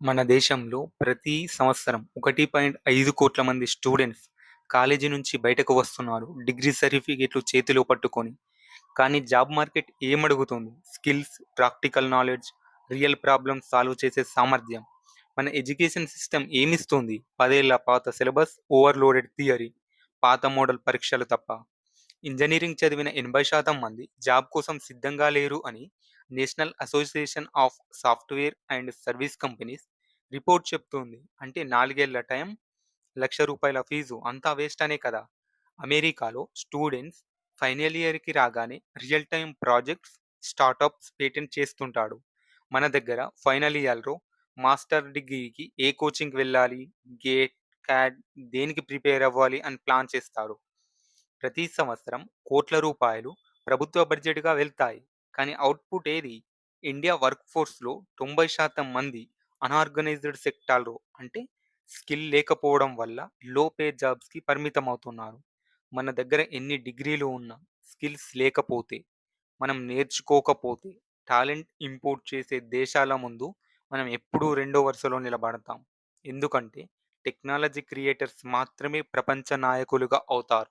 మన దేశంలో ప్రతి సంవత్సరం 1.5 కోట్ల మంది స్టూడెంట్స్ కాలేజీ నుంచి బయటకు వస్తున్నారు. డిగ్రీ సర్టిఫికేట్లు చేతిలో పట్టుకొని. కానీ జాబ్ మార్కెట్ ఏమడుగుతుంది? Skills, practical knowledge, real problems solve చేసే సామర్థ్యం. మన ఎడ్యుకేషన్ సిస్టమ్ ఏమిస్తుంది? 10 ఏళ్ల పాత సిలబస్, ఓవర్‌లోడెడ్ థియరీ, పాత మోడల్ పరీక్షలు తప్ప. ఇంజినీరింగ్ చదివిన 80% మంది జాబ్ కోసం సిద్ధంగా లేరు అని national association of software and service companies report చెప్తోంది. అంటే 4 ఏళ్ల టైం, రూ. 1,00,000 ఫీజు అంతా వేస్ట్ అనే కదా! అమెరికాలో స్టూడెంట్స్ ఫైనల్ ఇయర్‌కి రాగానే real time projects, startups patent చేస్తుంటాడు. మన దగ్గర ఫైనల్ ఇయర్‌లో మాస్టర్ డిగ్రీకి ఏ కోచింగ్‌కి వెళ్ళాలి, గేట్, క్యాట్ దేనికి ప్రిపేర్ అవ్వాలి అని ప్లాన్ చేస్తారు. ప్రతి సంవత్సరం కోట్ల రూపాయలు ప్రభుత్వ బడ్జెట్‌గా వెళ్తాయి. కానీ అవుట్‌పుట్ ఏది? ఇండియా వర్క్‌ఫోర్స్‌లో 90% మంది అనార్గనైజ్డ్ సెక్టార్‌లో, అంటే స్కిల్ లేకపోవడం వల్ల లో పే జాబ్స్‌కి పరిమితమవుతున్నారు. మన దగ్గర ఎన్ని డిగ్రీలు ఉన్నా స్కిల్స్ లేకపోతే, మనం నేర్చుకోకపోతే, టాలెంట్ ఇంపోర్ట్ చేసే దేశాల ముందు మనం ఎప్పుడూ రెండో వరుసలో నిలబడతాం. ఎందుకంటే టెక్నాలజీ క్రియేటర్స్ మాత్రమే ప్రపంచ నాయకులుగా అవుతారు.